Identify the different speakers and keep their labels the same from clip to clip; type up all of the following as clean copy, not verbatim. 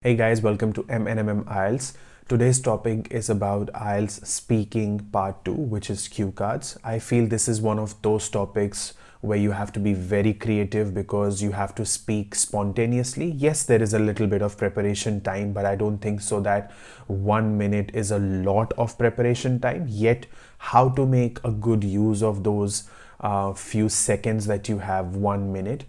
Speaker 1: Hey guys, welcome to MNMM IELTS. Today's topic is about IELTS Speaking Part 2, which is cue cards. I feel this is one of those topics where you have to be very creative because you have to speak spontaneously. Yes, there is a little bit of preparation time, but I don't think so that 1 minute is a lot of preparation time. Yet, how to make a good use of those few seconds that you have, 1 minute.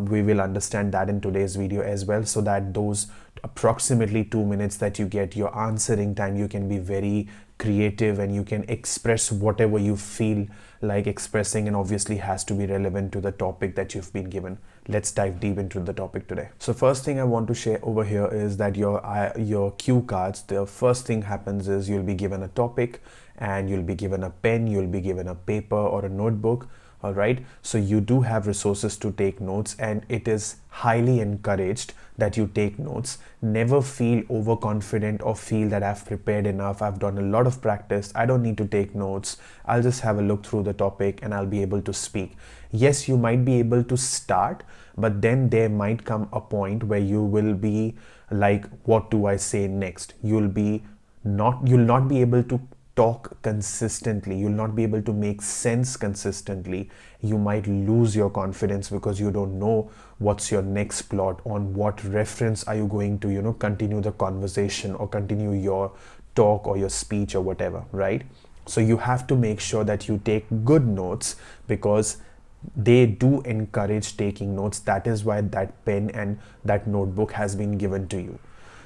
Speaker 1: We will understand that in today's video as well, so that those approximately 2 minutes that you get, your answering time, you can be very creative and you can express whatever you feel like expressing, and obviously has to be relevant to the topic that you've been given. Let's dive deep into the topic today. So first thing I want to share over here is that your cue cards, the first thing happens is you'll be given a topic and you'll be given a pen, you'll be given a paper or a notebook. All right, so you do have resources to take notes, and it is highly encouraged that you take notes. Never feel overconfident or feel that I've prepared enough, I've done a lot of practice, I don't need to take notes, I'll just have a look through the topic and I'll be able to speak. Yes, you might be able to start, but then there might come a point where you will be like, what do I say next? You'll not be able to talk consistently, you'll not be able to make sense consistently. You might lose your confidence because you don't know what's your next plot, on what reference are you going to continue the conversation or continue your talk or your speech or whatever, right? So you have to make sure that you take good notes, because they do encourage taking notes. That is why that pen and that notebook has been given to you.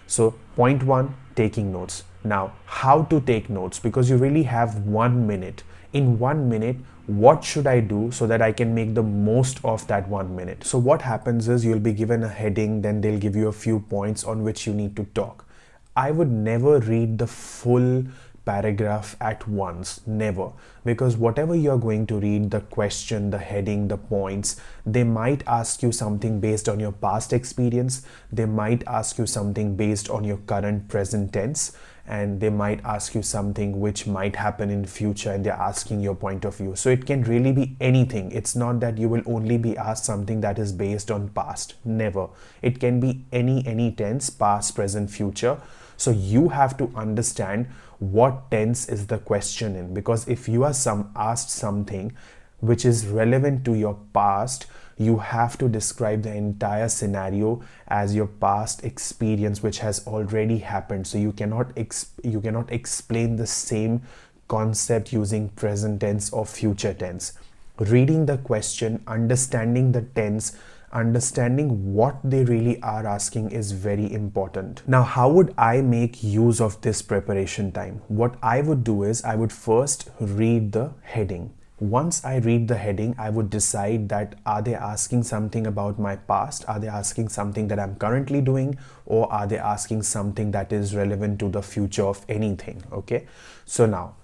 Speaker 1: So point one, taking notes. Now, how to take notes? Because you really have 1 minute. In 1 minute, what should I do so that I can make the most of that 1 minute? So what happens is you'll be given a heading, then they'll give you a few points on which you need to talk. I would never read the full paragraph at once, never, because whatever you're going to read, the question, the heading, the points, they might ask you something based on your past experience, they might ask you something based on your current present tense, and they might ask you something which might happen in future, and they're asking your point of view. So it can really be anything. It's not that you will only be asked something that is based on past, never. It can be any tense, past, present, future. So you have to understand what tense is the question in, because if you are asked something which is relevant to your past, you have to describe the entire scenario as your past experience which has already happened. So you cannot explain the same concept using present tense or future tense. Reading the question, understanding the tense, understanding what they really are asking is very important. Now, how would I make use of this preparation time? What I would do is I would first read the heading. Once I read the heading, I would decide that are they asking something about my past? Are they asking something that I'm currently doing? Or are they asking something that is relevant to the future of anything? Okay, so now,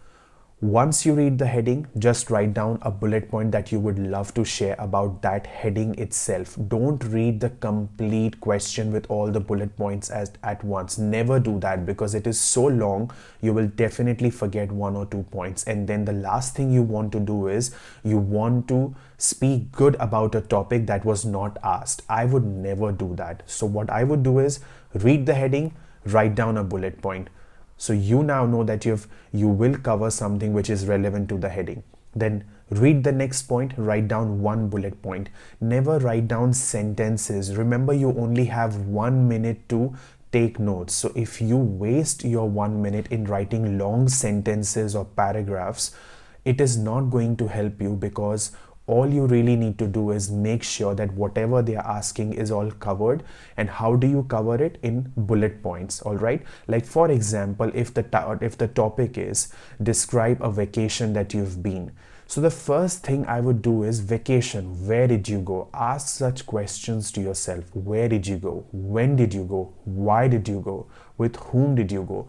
Speaker 1: once you read the heading, just write down a bullet point that you would love to share about that heading itself. Don't read the complete question with all the bullet points at once. Never do that, because it is so long, you will definitely forget 1 or 2 points. And then the last thing you want to do is you want to speak good about a topic that was not asked. I would never do that. So what I would do is read the heading, write down a bullet point. So you now know that you will cover something which is relevant to the heading. Then read the next point, write down one bullet point. Never write down sentences. Remember, you only have 1 minute to take notes. So if you waste your 1 minute in writing long sentences or paragraphs, it is not going to help you, because all you really need to do is make sure that whatever they are asking is all covered. And how do you cover it? In bullet points. All right, like for example, if the topic is describe a vacation that you've been, so the first thing I would do is vacation. Where did you go? Ask such questions to yourself. Where did you go? When did you go? Why did you go? With whom did you go?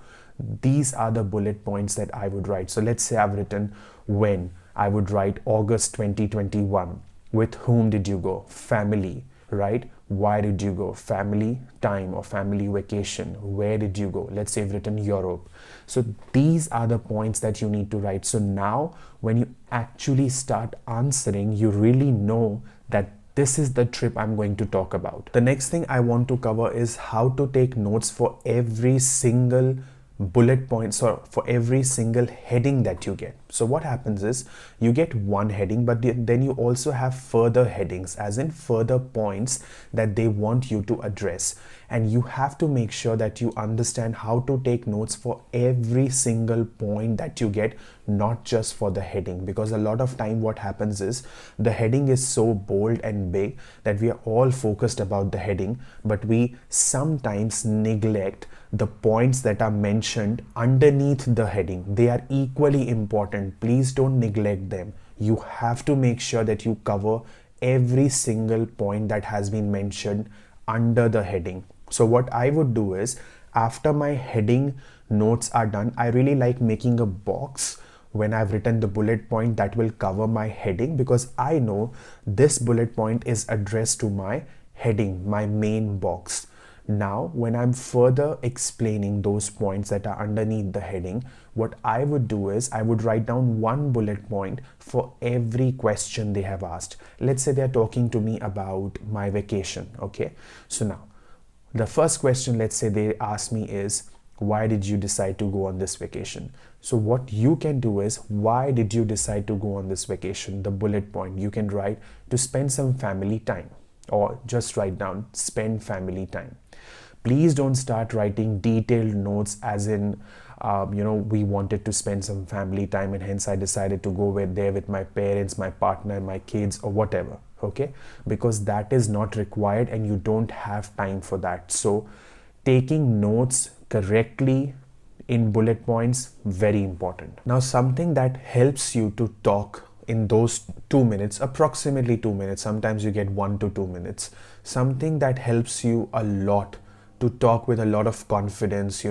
Speaker 1: These are the bullet points that I would write. So let's say I've written when. I would write August 2021. With whom did you go? Family, right? Why did you go? Family time or family vacation. Where did you go? Let's say I've written Europe. So these are the points that you need to write. So now when you actually start answering, you really know that This is the trip I'm going to talk about. The next thing I want to cover is how to take notes for every single bullet points or for every single heading that you get. So what happens is you get one heading, but then you also have further headings, as in further points that they want you to address, and you have to make sure that you understand how to take notes for every single point that you get, not just for the heading. Because a lot of time what happens is the heading is so bold and big that we are all focused about the heading, but we sometimes neglect the points that are mentioned underneath the heading. They are equally important. Please don't neglect them. You have to make sure that you cover every single point that has been mentioned under the heading. So what I would do is, after my heading notes are done, I really like making a box when I've written the bullet point that will cover my heading, because I know this bullet point is addressed to my heading, my main box. Now, when I'm further explaining those points that are underneath the heading, what I would do is I would write down one bullet point for every question they have asked. Let's say they're talking to me about my vacation. Okay. So now, the first question, let's say they ask me is, why did you decide to go on this vacation? So what you can do is, why did you decide to go on this vacation? The bullet point you can write, to spend some family time, or just write down spend family time. Please don't start writing detailed notes as in, we wanted to spend some family time and hence I decided to go there with my parents, my partner, my kids, or whatever. Okay, because that is not required and you don't have time for that. So taking notes correctly in bullet points, very important. Now, something that helps you to talk in those 2 minutes, approximately 2 minutes, sometimes you get 1 to 2 minutes, something that helps you a lot to talk with a lot of confidence.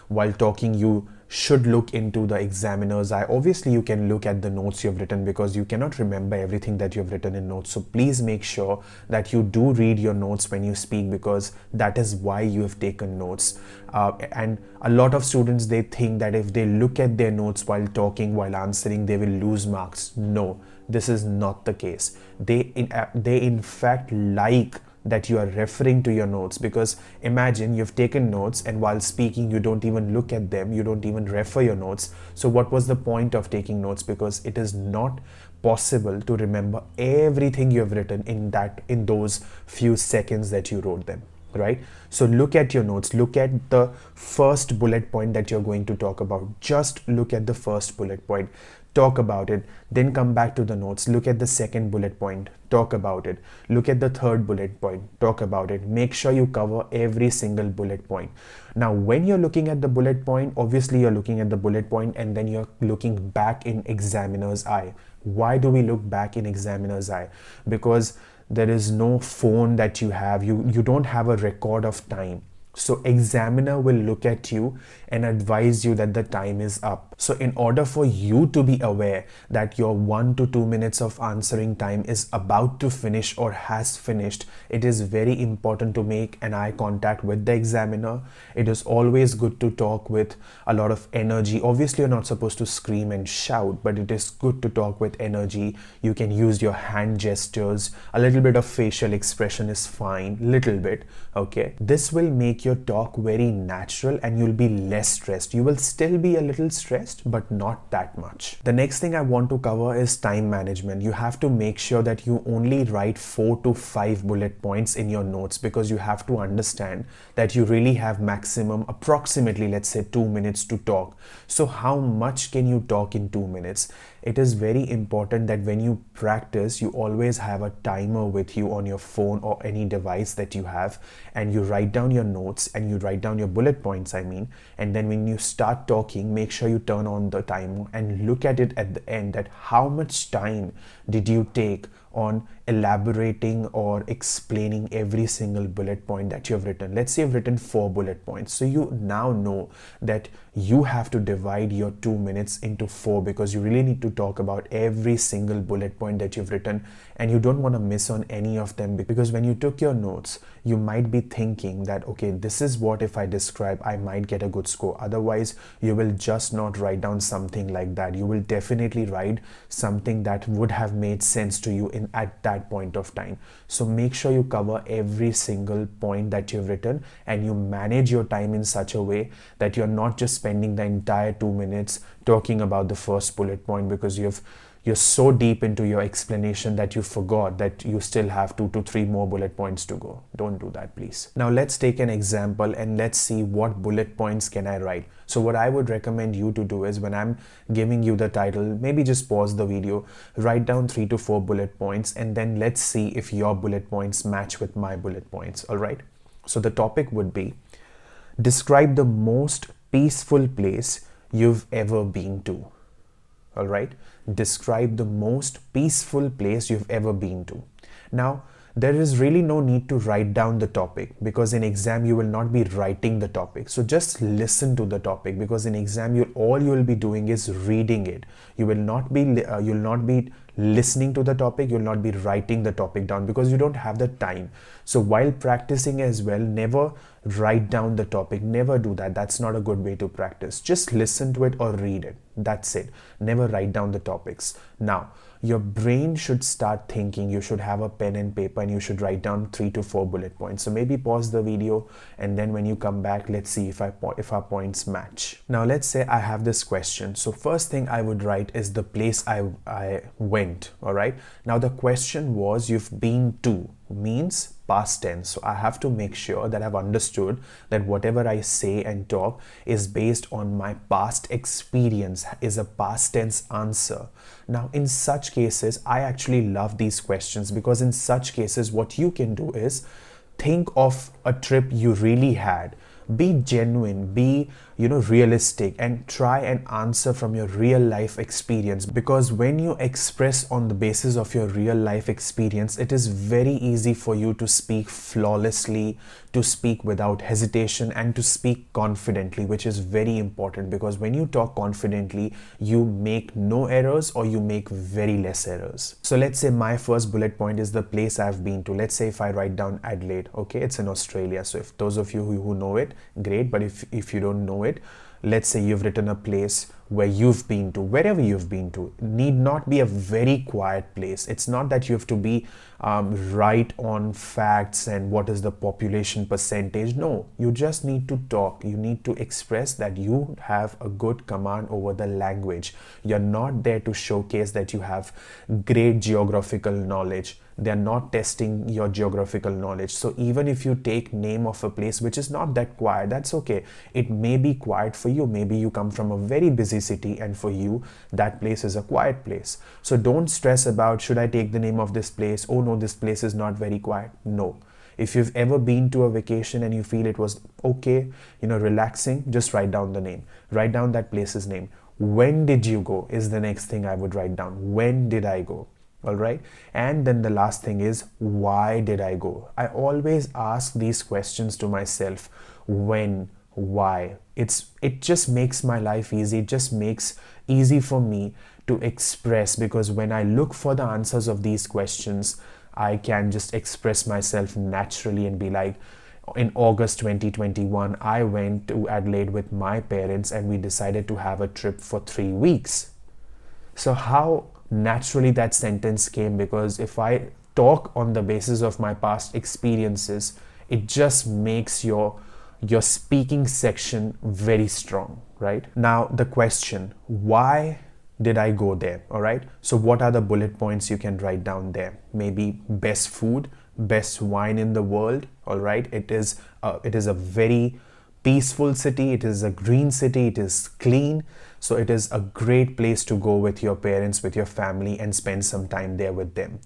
Speaker 1: While talking, you should look into the examiner's eye. Obviously, you can look at the notes you've written because you cannot remember everything that you've written in notes. So please make sure that you do read your notes when you speak, because that is why you have taken notes. And a lot of students, they think that if they look at their notes while talking, while answering, they will lose marks. No, this is not the case. They in fact like that you are referring to your notes, because imagine you've taken notes and while speaking you don't even look at them, you don't even refer your notes. So what was the point of taking notes? Because it is not possible to remember everything you have written in those few seconds that you wrote them, right? So look at your notes, look at the first bullet point that you're going to talk about. Just look at the first bullet point, talk about it, then come back to the notes, look at the second bullet point, talk about it, look at the third bullet point, talk about it. Make sure you cover every single bullet point. Now, when you're looking at the bullet point, obviously you're looking at the bullet point and then you're looking back in examiner's eye. Why do we look back in examiner's eye? Because there is no phone that you have, you don't have a record of time. So examiner will look at you and advise you that the time is up. So in order for you to be aware that your 1 to 2 minutes of answering time is about to finish or has finished, it is very important to make an eye contact with the examiner. It is always good to talk with a lot of energy. Obviously, you're not supposed to scream and shout, but it is good to talk with energy. You can use your hand gestures. A little bit of facial expression is fine, little bit, okay? This will make your talk very natural and you'll be less stressed. You will still be a little stressed, but not that much. The next thing I want to cover is time management. You have to make sure that you only write 4 to 5 bullet points in your notes, because you have to understand that you really have maximum, approximately, let's say 2 minutes to talk. So how much can you talk in 2 minutes? It is very important that when you practice, you always have a timer with you on your phone or any device that you have, and you write down your notes and you write down your bullet points, and then when you start talking, make sure you turn on the timer and look at it at the end, that how much time did you take on elaborating or explaining every single bullet point that you have written. Let's say you've written 4 bullet points. So you now know that you have to divide your 2 minutes into 4, because you really need to talk about every single bullet point that you've written, and you don't want to miss on any of them, because when you took your notes, you might be thinking that, okay, this is what if I describe, I might get a good score. Otherwise, you will just not write down something like that. You will definitely write something that would have made sense to you in at that point of time. So make sure you cover every single point that you've written, and you manage your time in such a way that you're not just spending the entire 2 minutes talking about the first bullet point because you're so deep into your explanation that you forgot that you still have 2 to 3 more bullet points to go. Don't do that, please. Now let's take an example and let's see what bullet points can I write. So what I would recommend you to do is, when I'm giving you the title, maybe just pause the video, write down 3 to 4 bullet points, and then let's see if your bullet points match with my bullet points. All right. So the topic would be, describe the most peaceful place you've ever been to. All right. Describe the most peaceful place you've ever been to. Now, there is really no need to write down the topic, because in exam you will not be writing the topic. So just listen to the topic, because in exam all you will be doing is reading it. You will not be listening to the topic. You will not be writing the topic down because you don't have the time. So while practicing as well, never write down the topic. Never do that. That's not a good way to practice. Just listen to it or read it. That's it. Never write down the topics. Now, your brain should start thinking. You should have a pen and paper and you should write down 3 to 4 bullet points. So maybe pause the video, and then when you come back, let's see if our points match. Now let's say I have this question. So first thing I would write is the place I went. All right. Now the question was, you've been to, means past tense. So I have to make sure that I've understood that whatever I say and talk is based on my past experience, is a past tense answer. Now in such cases, I actually love these questions, because in such cases what you can do is think of a trip you really had. Be genuine, be realistic, and try and answer from your real life experience, because when you express on the basis of your real life experience, it is very easy for you to speak flawlessly, to speak without hesitation, and to speak confidently, which is very important, because when you talk confidently, you make no errors or you make very less errors. So let's say my first bullet point is the place I've been to. Let's say if I write down Adelaide, okay, it's in Australia. So if those of you who know it, great, but if you don't know it, let's say you've written a place where you've been to, wherever you've been to. Need not be a very quiet place. It's not that you have to be right on facts and what is the population percentage. No, you just need to talk. You need to express that you have a good command over the language. You're not there to showcase that you have great geographical knowledge. They're not testing your geographical knowledge. So even if you take name of a place which is not that quiet, that's okay. It may be quiet for you. Maybe you come from a very busy city, and for you that place is a quiet place. So don't stress about, should I take the name of this place? Oh no, this place is not very quiet. No. If you've ever been to a vacation and you feel it was okay, relaxing, just write down the name. Write down that place's name. When did you go is the next thing I would write down. When did I go? All right. And then the last thing is, why did I go? I always ask these questions to myself. When, why? It just makes my life easy. It just makes easy for me to express, because when I look for the answers of these questions, I can just express myself naturally and be like, in August 2021, I went to Adelaide with my parents and we decided to have a trip for 3 weeks. So how naturally that sentence came, because if I talk on the basis of my past experiences, it just makes your speaking section very strong, right? Now the question, why did I go there? All right. So what are the bullet points you can write down there? Maybe best food, best wine in the world. All right. It is a very peaceful city. It is a green city. It is clean. So it is a great place to go with your parents, with your family, and spend some time there with them.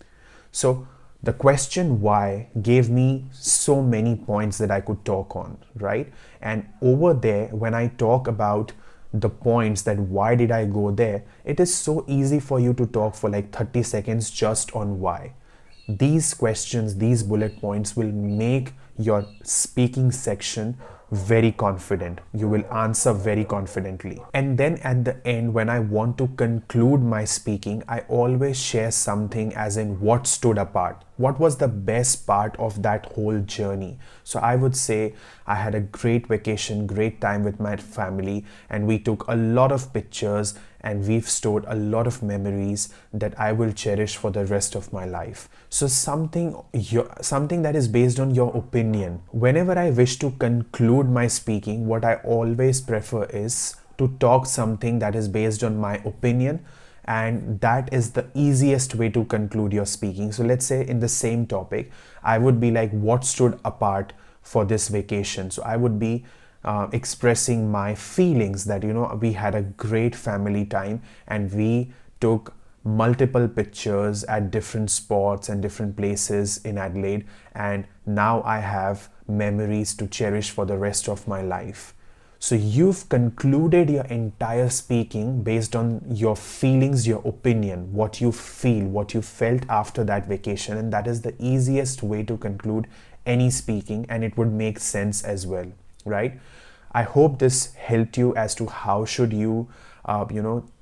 Speaker 1: So the question why gave me so many points that I could talk on, right? And over there, when I talk about the points that why did I go there, it is so easy for you to talk for like 30 seconds just on why. These questions, these bullet points will make your speaking section very confident. You will answer very confidently. And then at the end, when I want to conclude my speaking, I always share something as in what stood apart. What was the best part of that whole journey? So I would say I had a great vacation, great time with my family, and we took a lot of pictures and we've stored a lot of memories that I will cherish for the rest of my life. So something that is based on your opinion. Whenever I wish to conclude my speaking, what I always prefer is to talk something that is based on my opinion, and that is the easiest way to conclude your speaking. So let's say in the same topic, I would be like, what stood apart for this vacation? So I would be expressing my feelings that, we had a great family time and we took multiple pictures at different spots and different places in Adelaide, and now I have memories to cherish for the rest of my life. So you've concluded your entire speaking based on your feelings, your opinion, what you feel, what you felt after that vacation, and that is the easiest way to conclude any speaking, and it would make sense as well, right? I hope this helped you as to how should you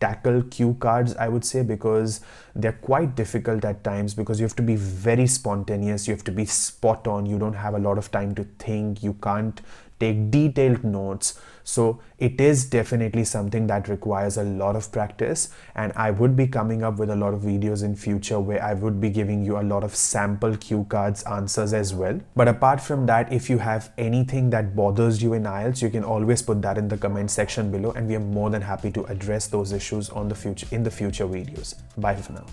Speaker 1: tackle cue cards, I would say, because they're quite difficult at times, because you have to be very spontaneous, you have to be spot on, you don't have a lot of time to think, you can't take detailed notes. So it is definitely something that requires a lot of practice, and I would be coming up with a lot of videos in future where I would be giving you a lot of sample cue cards answers as well. But apart from that, if you have anything that bothers you in IELTS, you can always put that in the comment section below, and we are more than happy to address those issues in the future videos. Bye for now.